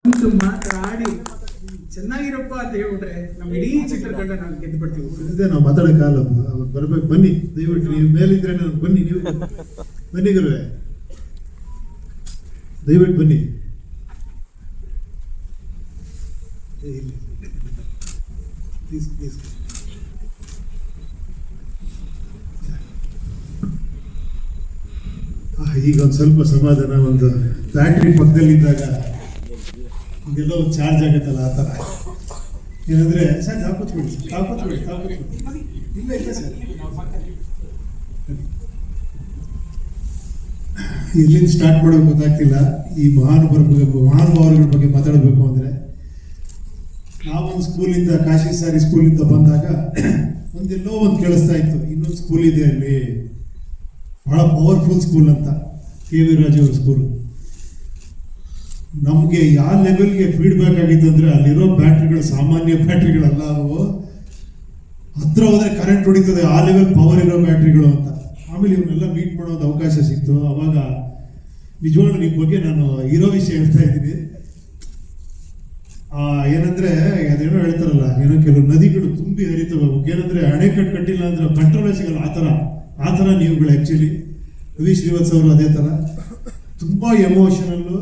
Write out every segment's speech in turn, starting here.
ಒಂದು ಮಾತಾಡಿ ಚೆನ್ನಾಗಿರಪ್ಪ ಅಂತ ಹೇಳ್ಬಿಟ್ರೆ ನಮ್ಮ ಇಡೀ ಚಿತ್ರತಂಡ ನಾವು ಗೆದ್ದು ಬಿಡ್ತೀವಿ. ಇದೇ ನಾವು ಮಾತಾಡೋಕ್ಕಾಗಲ್ಲ, ಅವ್ರು ಬರ್ಬೇಕು. ಬನ್ನಿ ದಯವಿಟ್ಟು, ನೀವು ಮೇಲಿದ್ರೆ ನಾನು ಬನ್ನಿ, ನೀವು ಬನ್ನಿ ಗುರುವೆ, ದಯವಿಟ್ಟು ಬನ್ನಿ. Please please. ಈಗ ಒಂದು ಸ್ವಲ್ಪ ಸಮಾಧಾನ. ಒಂದು ಬ್ಯಾಟ್ರಿ ಪಕ್ಕದಲ್ಲಿದ್ದಾಗ ಇದೆಲ್ಲ ಒಂದು ಚಾರ್ಜ್ ಆಗುತ್ತಲ್ಲ, ಆ ಥರ. ಏನಂದ್ರೆ ಸರ್ ತಾಕೂತ್ಬಿಡಿ ಇಲ್ಲ ಇಲ್ಲ ಸರ್, ಎಲ್ಲಿಂದ ಸ್ಟಾರ್ಟ್ ಮಾಡೋದು ಗೊತ್ತಾಗ್ತಿಲ್ಲ. ಈ ಮಹಾನುಭಾವರುಗಳ ಬಗ್ಗೆ ಮಾತಾಡಬೇಕು ಅಂದರೆ, ನಾವೊಂದು ಸ್ಕೂಲಿಂದ, ಕಾಶಿ ಸಾರಿ ಸ್ಕೂಲಿಂದ ಬಂದಾಗ ಒಂದೆಲ್ಲೋ ಒಂದು ಕೇಳಿಸ್ತಾ ಇತ್ತು, ಇನ್ನೊಂದು ಸ್ಕೂಲ್ ಇದೆ ಅಲ್ಲಿ, ಬಹಳ ಪವರ್ಫುಲ್ ಸ್ಕೂಲ್ ಅಂತ, KV ರಾಜು ಅವ್ರ ಸ್ಕೂಲು. ನಮಗೆ ಯಾವ ಲೆವೆಲ್ಗೆ ಫೀಡ್ಬ್ಯಾಕ್ ಆಗಿತ್ತು ಅಂದರೆ, ಅಲ್ಲಿರೋ ಬ್ಯಾಟ್ರಿಗಳು ಸಾಮಾನ್ಯ ಬ್ಯಾಟ್ರಿಗಳಲ್ಲ, ಅವು ಹತ್ರ ಹೋದರೆ ಕರೆಂಟ್ ಹೊಡಿತದೆ, ಆ ಲೆವೆಲ್ ಪವರ್ ಇರೋ ಬ್ಯಾಟ್ರಿಗಳು ಅಂತ. ಆಮೇಲೆ ಇವನ್ನೆಲ್ಲ ಮೀಟ್ ಮಾಡೋದು ಅವಕಾಶ ಸಿಕ್ತು. ಅವಾಗ ನಿಜವಾಗ್ಲೂ ನಿಮ್ಮ ಬಗ್ಗೆ ನಾನು ಇರೋ ವಿಷಯ ಹೇಳ್ತಾ ಇದ್ದೀನಿ. ಏನಂದ್ರೆ ಅದೇನೋ ಹೇಳ್ತಾರಲ್ಲ, ಏನೋ ಕೆಲವು ನದಿಗಳು ತುಂಬಿ ಹರಿತವೆ, ಏನಂದ್ರೆ ಅಣೆಕಟ್ಟು ಕಟ್ಟಿಲ್ಲ ಅಂದ್ರೆ ಕಂಟ್ರೋಲೇ ಸಿಗಲ್ಲ, ಆ ಥರ ನೀವುಗಳು. ಆ್ಯಕ್ಚುಲಿ ರವಿ ಶ್ರೀವತ್ಸ ಅವರು ಅದೇ ಥರ ತುಂಬ ಎಮೋಷನಲ್ಲು,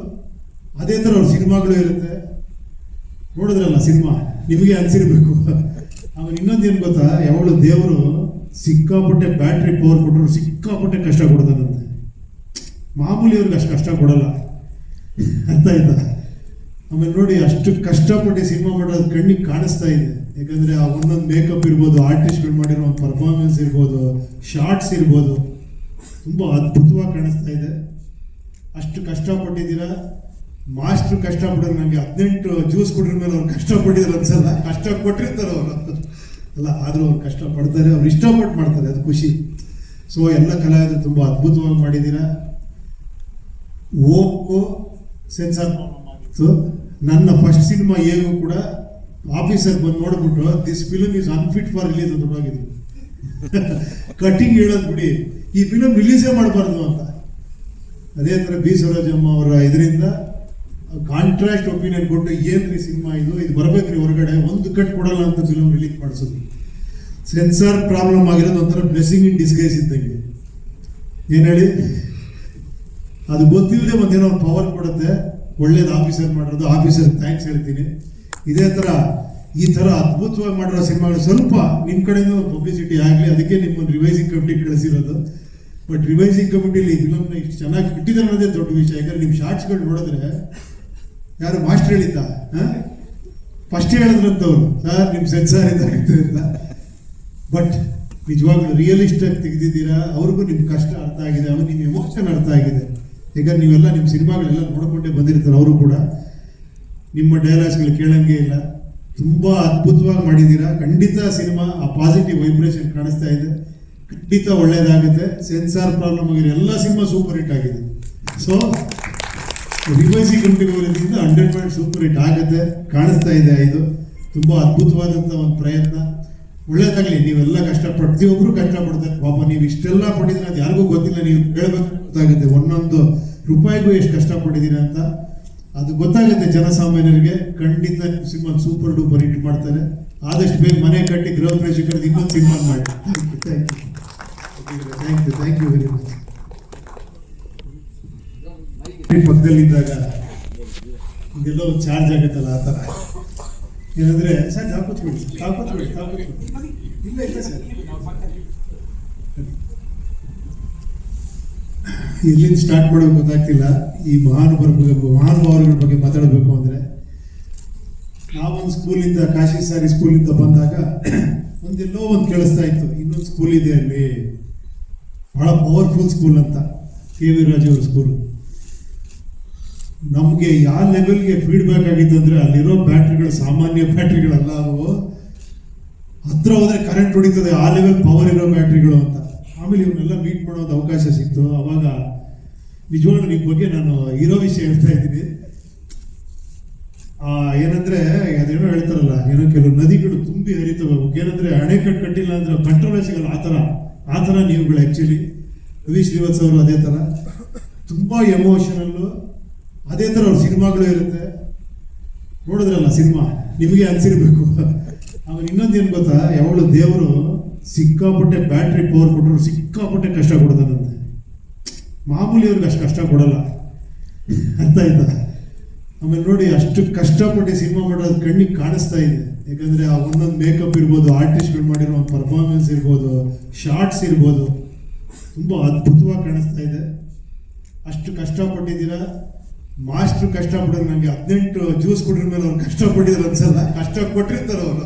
ಅದೇ ಥರ ಅವ್ರ ಸಿನಿಮಾಗಳು ಇರುತ್ತೆ. ನೋಡಿದ್ರಲ್ಲ ಸಿನಿಮಾ, ನಿಮಗೆ ಅನಿಸಿರ್ಬೇಕು. ಆಮೇಲೆ ಇನ್ನೊಂದು ಏನು ಗೊತ್ತಾ, ಯಾವಳು ದೇವರು ಸಿಕ್ಕಾಪಟ್ಟೆ ಬ್ಯಾಟ್ರಿ ಪವರ್ ಕೊಟ್ಟರು ಸಿಕ್ಕಾಪಟ್ಟೆ ಕಷ್ಟ ಕೊಡ್ತಾನಂತೆ. ಮಾಮೂಲಿ ಅವ್ರಿಗೆ ಅಷ್ಟು ಕಷ್ಟ ಕೊಡಲ್ಲ, ಅರ್ಥ ಆಯ್ತಾ? ಆಮೇಲೆ ನೋಡಿ, ಅಷ್ಟು ಕಷ್ಟಪಟ್ಟು ಸಿನಿಮಾ ಮಾಡೋದು ಕಣ್ಣಿಗೆ ಕಾಣಿಸ್ತಾ ಇದೆ. ಯಾಕಂದರೆ ಆ ಒಂದೊಂದು ಮೇಕಪ್ ಇರ್ಬೋದು, ಆರ್ಟಿಸ್ಟ್ಗಳು ಮಾಡಿರೋ ಒಂದು ಪರ್ಫಾರ್ಮೆನ್ಸ್ ಇರ್ಬೋದು, ಶಾರ್ಟ್ಸ್ ಇರ್ಬೋದು, ತುಂಬ ಅದ್ಭುತವಾಗಿ ಕಾಣಿಸ್ತಾ ಇದೆ. ಅಷ್ಟು ಕಷ್ಟಪಟ್ಟಿದ್ದೀರಾ. ಮಾಸ್ಟ್ರು ಕಷ್ಟಪಟ್ಟರು, ನನಗೆ 18 ಜ್ಯೂಸ್ ಕೊಟ್ಟಿರ ಮೇಲೆ ಅವ್ರು ಕಷ್ಟಪಟ್ಟಿದ್ರು ಅನ್ಸಲ್ಲ, ಕಷ್ಟ ಕೊಟ್ಟಿರ್ತಾರೆ ಅವರು ಅಲ್ಲ, ಆದರೂ ಅವ್ರು ಕಷ್ಟಪಡ್ತಾರೆ, ಅವ್ರು ಇಷ್ಟಪಟ್ಟು ಮಾಡ್ತಾರೆ, ಅದು ಖುಷಿ. ಸೊ ಎಲ್ಲ ಕಲಾವಿದರು ತುಂಬ ಅದ್ಭುತವಾಗಿ ಮಾಡಿದ್ದೀರಾ. ಓಪೋ ಸೆನ್ಸಾರ್ ಆಗಿತ್ತು. ನನ್ನ ಫಸ್ಟ್ ಸಿನಿಮಾ ಹೇಗೂ ಕೂಡ ಆಫೀಸರ್ ಬಂದು ನೋಡ್ಬಿಟ್ಟು, this film is unfit for release ಅಂತ ಹೋಗಿದ್ರು. ಕಟಿಂಗ್ ಹೇಳೋದು ಬಿಡಿ, ಈ ಫಿಲಮ್ ರಿಲೀಸೇ ಮಾಡಬಾರ್ದು ಅಂತ. ಅದೇ ಥರ ಬಿ ಸರೋಜಮ್ಮ ಅವರ ಇದರಿಂದ ಕಾಂಟ್ರಾಸ್ಟ್ ಒಪಿನಿಯನ್ ಕೊಟ್ಟು, ಏನ್ರಿ ಸಿನಿಮಾ ಇದು ಬರ್ಬೇಕ್ರಿ ಹೊರಗಡೆ, ಒಂದು ಕಟ್ ಕೊಡಲ್ಲ ಅಂತ ಫಿಲಮ್ ರಿಲೀಸ್ ಮಾಡಿಸೋದು. ಸೆನ್ಸಾರ್ ಪ್ರಾಬ್ಲಮ್ ಆಗಿರೋದು ಒಂಥರ ಬ್ಲೆಸ್ಸಿಂಗ್ ಇನ್ ಡಿಸ್ಗೈಸ್ ಇದ್ದಂಗೆ. ಏನು ಹೇಳಿ, ಅದು ಗೊತ್ತಿಲ್ಲದೆ ಒಂದೇನೋ ಪವರ್ ಕೊಡುತ್ತೆ. ಒಳ್ಳೇದು ಆಫೀಸರ್ ಮಾಡೋದು, ಆಫೀಸರ್ ಥ್ಯಾಂಕ್ಸ್ ಹೇಳ್ತೀನಿ. ಇದೇ ಥರ ಈ ಥರ ಅದ್ಭುತವಾಗಿ ಮಾಡಿರೋ ಸಿನಿಮಾಗಳು ಸ್ವಲ್ಪ ನಿಮ್ಮ ಕಡೆಯಿಂದ ಒಂದು ಪಬ್ಲಿಸಿಟಿ ಆಗಲಿ, ಅದಕ್ಕೆ ನಿಮ್ಮೊಂದು ರಿವೈಸಿಂಗ್ ಕಮಿಟಿ ಕಳಿಸಿರೋದು. ಬಟ್ ರಿವೈಸಿಂಗ್ ಕಮಿಟಿಲಿ ಈ ಫಿಲಮ್ನ ಇಷ್ಟು ಚೆನ್ನಾಗಿ ಬಿಟ್ಟಿದ್ದಾರೆ ಅನ್ನೋದೇ ದೊಡ್ಡ ವಿಷಯ. ಯಾಕಂದರೆ ನಿಮ್ಮ ಶಾರ್ಟ್ಸ್ಗಳು ನೋಡಿದ್ರೆ, ಯಾರು ಮಾಸ್ಟರ್ ಹೇಳಿದ್ದ, ಫಸ್ಟ್ ಹೇಳಿದ್ರಂತವ್ರು, ಸರ್ ನಿಮ್ಮ ಸೆನ್ಸಾರ್ ಇದಾಗುತ್ತೆ ಅಂತ. ಬಟ್ ನಿಜವಾಗ್ಲೂ ರಿಯಲಿಸ್ಟಾಗಿ ತೆಗೆದಿದ್ದೀರಾ. ಅವ್ರಿಗೂ ನಿಮ್ಮ ಕಷ್ಟ ಅರ್ಥ ಆಗಿದೆ, ಅವ್ರು ನಿಮ್ಮ ಎಮೋಷನ್ ಅರ್ಥ ಆಗಿದೆ. ಯಾಕಂದ್ರೆ ನೀವೆಲ್ಲ ನಿಮ್ಮ ಸಿನಿಮಾಗಳೆಲ್ಲ ನೋಡ್ಕೊಂಡೇ ಬಂದಿರ್ತಾರೆ. ಅವರು ಕೂಡ ನಿಮ್ಮ ಡೈಲಾಗ್ಸ್ಗಳು ಕೇಳಂಗೆ ಇಲ್ಲ, ತುಂಬ ಅದ್ಭುತವಾಗಿ ಮಾಡಿದ್ದೀರಾ. ಖಂಡಿತ ಸಿನಿಮಾ ಆ ಪಾಸಿಟಿವ್ ವೈಬ್ರೇಷನ್ ಕಾಣಿಸ್ತಾ ಇದೆ, ಖಂಡಿತ ಒಳ್ಳೇದಾಗುತ್ತೆ. ಸೆನ್ಸಾರ್ ಪ್ರಾಬ್ಲಮ್ ಆಗಿರೋ ಎಲ್ಲ ಸಿನಿಮಾ ಸೂಪರ್ ಹಿಟ್ ಆಗಿದೆ. ಸೊ ರಿವೈಸಿಂಗ್ ಕಮಿಟಿಗೆ ಹೋಗೋದ್ರಿಂದ 100% ಸೂಪರ್ ಹಿಟ್ ಆಗುತ್ತೆ, ಕಾಣಿಸ್ತಾ ಇದೆ. ಇದು ತುಂಬ ಅದ್ಭುತವಾದಂಥ ಒಂದು ಪ್ರಯತ್ನ. ಒಳ್ಳೇದಾಗಲಿ. ನೀವೆಲ್ಲ ಪ್ರತಿಯೊಬ್ಬರು ಕಷ್ಟಪಡ್ತಾರೆ. ಪಾಪ ನೀವು ಇಷ್ಟೆಲ್ಲ ಪಟ್ಟಿದ್ದೀರ, ಅದು ಯಾರಿಗೂ ಗೊತ್ತಿಲ್ಲ. ನೀವು ಕೇಳಬೇಕು ಗೊತ್ತಾಗುತ್ತೆ, ಒಂದೊಂದು ರೂಪಾಯಿಗೂ ಎಷ್ಟು ಕಷ್ಟಪಟ್ಟಿದ್ದೀರ ಅಂತ ಅದು ಗೊತ್ತಾಗುತ್ತೆ ಜನಸಾಮಾನ್ಯರಿಗೆ. ಖಂಡಿತ ಸಿನಿಮಾ ಸೂಪರ್ ಡೂಪರ್ ಹಿಟ್ ಮಾಡ್ತಾರೆ. ಆದಷ್ಟು ಬೇಗ ಮನೆ ಕಟ್ಟಿ ಗೃಹ ಪ್ರವೇಶಕರದ್ದು ಇನ್ನೊಂದು ಸಿನಿಮಾ ಮಾಡಿ. Thank you very much. ಪಕ್ಕದಲ್ಲಿದ್ದಾಗ ಇದೆಲ್ಲ ಒಂದು ಚಾರ್ಜ್ ಆಗುತ್ತಲ್ಲ, ಆ ಥರ. ಏನಂದ್ರೆ ಸರ್ ತಾಕೂತ್ಬಿಡಿ ಇಲ್ಲ ಇಲ್ಲ ಸರ್, ಎಲ್ಲಿಂದ ಸ್ಟಾರ್ಟ್ ಮಾಡೋದು ಗೊತ್ತಾಗ್ತಿಲ್ಲ. ಈ ಮಹಾನುಭಾವರುಗಳ ಬಗ್ಗೆ ಮಾತಾಡಬೇಕು ಅಂದರೆ, ನಾವೊಂದು ಸ್ಕೂಲಿಂದ, ಕಾಶಿ ಸಾರಿ ಸ್ಕೂಲಿಂದ ಬಂದಾಗ ಒಂದೆಲ್ಲೋ ಒಂದು ಕೇಳಿಸ್ತಾ ಇತ್ತು, ಇನ್ನೊಂದು ಸ್ಕೂಲ್ ಇದೆ ಅಲ್ಲಿ, ಬಹಳ ಪವರ್ಫುಲ್ ಸ್ಕೂಲ್ ಅಂತ, KV ರಾಜು ಅವ್ರ ಸ್ಕೂಲು. ನಮಗೆ ಯಾವ ಲೆವೆಲ್ಗೆ ಫೀಡ್ಬ್ಯಾಕ್ ಆಗಿತ್ತು ಅಂದರೆ, ಅಲ್ಲಿರೋ ಬ್ಯಾಟ್ರಿಗಳು ಸಾಮಾನ್ಯ ಬ್ಯಾಟ್ರಿಗಳಲ್ಲ, ಅವು ಹತ್ರ ಹೋದರೆ ಕರೆಂಟ್ ಹೊಡಿತದೆ, ಆ ಲೆವೆಲ್ ಪವರ್ ಇರೋ ಬ್ಯಾಟ್ರಿಗಳು ಅಂತ. ಆಮೇಲೆ ಇವನ್ನೆಲ್ಲ ಮೀಟ್ ಮಾಡೋದು ಅವಕಾಶ ಸಿಕ್ತು. ಅವಾಗ ನಿಜವಾಗ್ಲೂ ನಿಮ್ಮ ಬಗ್ಗೆ ನಾನು ಇರೋ ವಿಷಯ ಹೇಳ್ತಾ ಇದ್ದೀನಿ. ಏನಂದ್ರೆ ಅದೇನೋ ಹೇಳ್ತಾರಲ್ಲ, ಏನೋ ಕೆಲವು ನದಿಗಳು ತುಂಬಿ ಹರಿತವೆ, ಏನಂದ್ರೆ ಅಣೆಕಟ್ಟು ಕಟ್ಟಿಲ್ಲ ಅಂದ್ರೆ ಕಂಟ್ರೋಲೇ ಸಿಗಲ್ಲ, ಆ ಥರ ನೀವುಗಳು. ಆ್ಯಕ್ಚುಲಿ ರವಿ ಶ್ರೀವತ್ಸ ಅವರು ಅದೇ ಥರ ತುಂಬ ಎಮೋಷನಲ್ಲು, ಅದೇ ಥರ ಅವ್ರ ಸಿನಿಮಾಗಳು ಇರುತ್ತೆ. ನೋಡಿದ್ರಲ್ಲ ಸಿನಿಮಾ, ನಿಮಗೆ ಅನ್ಸಿರ್ಬೇಕು. ಆಮೇಲೆ ಇನ್ನೊಂದು ಏನು ಗೊತ್ತಾ, ಯಾವಾಗಲೂ ದೇವರು ಸಿಕ್ಕಾಪಟ್ಟೆ ಬ್ಯಾಟ್ರಿ ಪವರ್ ಕೊಟ್ಟರು ಸಿಕ್ಕಾಪಟ್ಟೆ ಕಷ್ಟ ಕೊಡ್ತಾನಂತೆ. ಮಾಮೂಲಿ ಅವ್ರಿಗೆ ಅಷ್ಟು ಕಷ್ಟ ಕೊಡಲ್ಲ, ಅರ್ಥ ಆಯ್ತಾ? ಆಮೇಲೆ ನೋಡಿ, ಅಷ್ಟು ಕಷ್ಟಪಟ್ಟು ಸಿನಿಮಾ ಮಾಡೋದು ಕಣ್ಣಿಗೆ ಕಾಣಿಸ್ತಾ ಇದೆ. ಯಾಕಂದ್ರೆ ಆ ಒಂದೊಂದು ಮೇಕಪ್ ಇರ್ಬೋದು, ಆರ್ಟಿಸ್ಟ್ಗಳು ಮಾಡಿರೋ ಒಂದು ಪರ್ಫಾರ್ಮೆನ್ಸ್ ಇರ್ಬೋದು, ಶಾರ್ಟ್ಸ್ ಇರ್ಬೋದು, ತುಂಬ ಅದ್ಭುತವಾಗಿ ಕಾಣಿಸ್ತಾ ಇದೆ. ಅಷ್ಟು ಕಷ್ಟಪಟ್ಟಿದ್ದೀರಾ. ಮಾಸ್ಟ್ರು ಕಷ್ಟಪಡೋರು, ನನಗೆ 18 ಜ್ಯೂಸ್ ಕೊಟ್ಟಿರ ಮೇಲೆ ಅವ್ರು ಕಷ್ಟಪಟ್ಟಿದ್ರು ಅನ್ಸಲ್ಲ, ಕಷ್ಟ ಕೊಟ್ಟಿರ್ತಾರೆ ಅವರು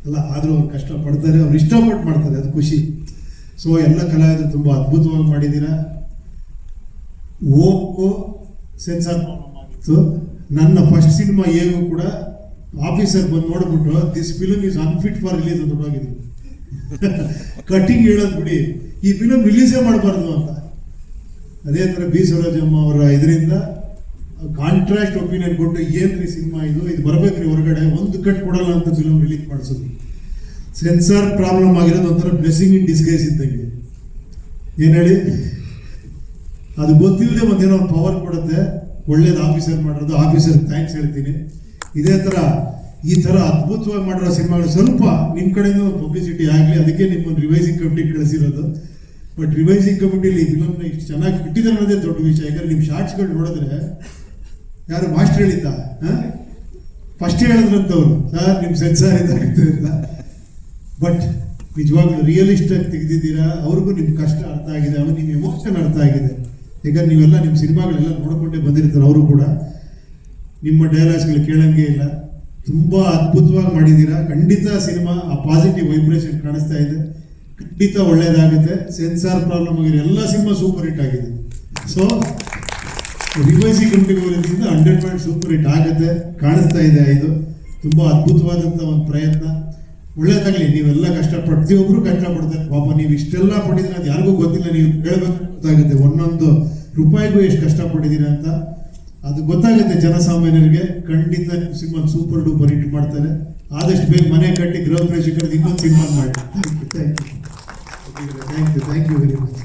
ಅಲ್ಲ, ಆದರೂ ಅವ್ರು ಕಷ್ಟಪಡ್ತಾರೆ, ಅವ್ರು ಇಷ್ಟಪಟ್ಟು ಮಾಡ್ತಾರೆ, ಅದು ಖುಷಿ. ಸೊ ಎಲ್ಲ ಕಲಾವಿದರು ತುಂಬ ಅದ್ಭುತವಾಗಿ ಮಾಡಿದ್ದೀರಾ. ಓಕೋ ಸೆನ್ಸಾರ್ ಆಗಿತ್ತು. ನನ್ನ ಫಸ್ಟ್ ಸಿನಿಮಾ ಹೇಗೂ ಕೂಡ ಆಫೀಸರ್ ಬಂದು ನೋಡ್ಬಿಟ್ಟು this film is unfit for release ಅಂತ ಹೋಗಿದ್ರು. ಕಟಿಂಗ್ ಹೇಳೋದು ಬಿಡಿ, ಈ ಫಿಲಮ್ ರಿಲೀಸೇ ಮಾಡಬಾರ್ದು ಅಂತ. ಅದೇ ಥರ ಬಿ ಸರೋಜಮ್ಮ ಅವರ ಇದರಿಂದ ಕಾಂಟ್ರಾಸ್ಟ್ ಒಪಿನಿಯನ್ ಕೊಟ್ಟು, ಏನ್ರಿ ಸಿನಿಮಾ ಇದು ಬರ್ಬೇಕ್ರಿ ಹೊರಗಡೆ, ಒಂದು ಕಟ್ ಕೊಡಲ್ಲ ಅಂತ ಫಿಲಮ್ ರಿಲೀಸ್ ಮಾಡಿಸೋದು. ಸೆನ್ಸಾರ್ ಪ್ರಾಬ್ಲಮ್ ಆಗಿರೋದು ಒಂಥರ ಬ್ಲೆಸ್ಸಿಂಗ್ ಇನ್ ಡಿಸ್ಗೈಸ್ ಇದ್ದಂಗೆ. ಏನು ಹೇಳಿ, ಅದು ಗೊತ್ತಿಲ್ಲದೆ ಒಂದೇನೋ ಒಂದು ಪವರ್ ಕೊಡುತ್ತೆ. ಒಳ್ಳೇದು ಆಫೀಸರ್ ಮಾಡೋದು, ಆಫೀಸರ್ ಥ್ಯಾಂಕ್ಸ್ ಹೇಳ್ತೀನಿ. ಇದೇ ಥರ ಈ ಥರ ಅದ್ಭುತವಾಗಿ ಮಾಡಿರೋ ಸಿನಿಮಾಗಳು ಸ್ವಲ್ಪ ನಿಮ್ಮ ಕಡೆಯಿಂದ ಒಂದು ಪಬ್ಲಿಸಿಟಿ ಆಗಲಿ, ಅದಕ್ಕೆ ನಿಮ್ಮೊಂದು ರಿವೈಸಿಂಗ್ ಕಮಿಟಿಗೆ ಕಳಿಸಿರೋದು. ಬಟ್ ರಿವೈಸಿಂಗ್ ಕಮಿಟಿಲಿ ಈ ಫಿಲಮ್ನ ಇಷ್ಟು ಚೆನ್ನಾಗಿ ಬಿಟ್ಟಿದ್ದಾರೆ ಅನ್ನೋದೇ ದೊಡ್ಡ ವಿಷಯ. ಯಾಕಂದ್ರೆ ನಿಮ್ಮ ಶಾರ್ಟ್ಸ್ಗಳು ನೋಡಿದ್ರೆ, ಯಾರು ಮಾಸ್ಟರ್ ಹೇಳಿದ್ದ, ಫಸ್ಟ್ ಹೇಳಿದ್ರಂತವ್ರು, ಸರ್ ನಿಮ್ಮ ಸೆನ್ಸಾರ್ ಇದಾಗುತ್ತೆ ಅಂತ. ಬಟ್ ನಿಜವಾಗ್ಲೂ ರಿಯಲಿಸ್ಟ್ ಆಗಿ ತೆಗೆದಿದ್ದೀರಾ. ಅವ್ರಿಗೂ ನಿಮ್ಮ ಕಷ್ಟ ಅರ್ಥ ಆಗಿದೆ, ಅವ್ರು ನಿಮ್ಮ ಎಮೋಷನ್ ಅರ್ಥ ಆಗಿದೆ. ಯಾಕಂದ್ರೆ ನೀವೆಲ್ಲ ನಿಮ್ಮ ಸಿನಿಮಾಗಳೆಲ್ಲ ನೋಡ್ಕೊಂಡೇ ಬಂದಿರ್ತಾರೆ. ಅವರು ಕೂಡ ನಿಮ್ಮ ಡೈಲಾಗ್ಸ್ಗಳು ಕೇಳಂಗೆ ಇಲ್ಲ, ತುಂಬ ಅದ್ಭುತವಾಗಿ ಮಾಡಿದ್ದೀರಾ. ಖಂಡಿತ ಸಿನಿಮಾ ಆ ಪಾಸಿಟಿವ್ ವೈಬ್ರೇಷನ್ ಕಾಣಿಸ್ತಾ ಇದೆ, ಖಂಡಿತ ಒಳ್ಳೇದಾಗುತ್ತೆ. ಸೆನ್ಸಾರ್ ಪ್ರಾಬ್ಲಮ್ ಆಗಿರೋ ಎಲ್ಲ ಸಿನಿಮಾ ಸೂಪರ್ ಹಿಟ್ ಆಗಿದೆ. ಸೊ ರಿವೈಸಿಂಗ್ ಕಮಿಟಿಗೆ ಹೋಗೋದ್ರಿಂದ 100% ಸೂಪರ್ ಹಿಟ್ ಆಗುತ್ತೆ, ಕಾಣಿಸ್ತಾ ಇದೆ. ಇದು ತುಂಬ ಅದ್ಭುತವಾದಂಥ ಒಂದು ಪ್ರಯತ್ನ. ಒಳ್ಳೇದಾಗಲಿ. ನೀವೆಲ್ಲ ಪ್ರತಿಯೊಬ್ಬರು ಕಷ್ಟಪಡ್ತಾರೆ. ಪಾಪ ನೀವು ಇಷ್ಟೆಲ್ಲ ಪಟ್ಟಿದ್ರೆ ಅದು ಯಾರಿಗೂ ಗೊತ್ತಿಲ್ಲ, ನೀವು ಕೇಳಬೇಕು ಗೊತ್ತಾಗುತ್ತೆ. ಒಂದೊಂದು ರೂಪಾಯಿಗೂ ಎಷ್ಟು ಕಷ್ಟಪಟ್ಟಿದ್ದೀರಾ ಅಂತ ಅದು ಗೊತ್ತಾಗುತ್ತೆ ಜನಸಾಮಾನ್ಯರಿಗೆ. ಖಂಡಿತ ಸಿನಿಮಾ ಸೂಪರ್ ಡೂಪರ್ ಹಿಟ್ ಮಾಡ್ತಾರೆ. ಆದಷ್ಟು ಬೇಗ ಮನೆ ಕಟ್ಟಿ ಗೃಹ ಪ್ರವೇಶ ಕರೆದು ಇನ್ನೊಂದು ಸಿನಿಮಾ ಮಾಡಿ. Thank you very much.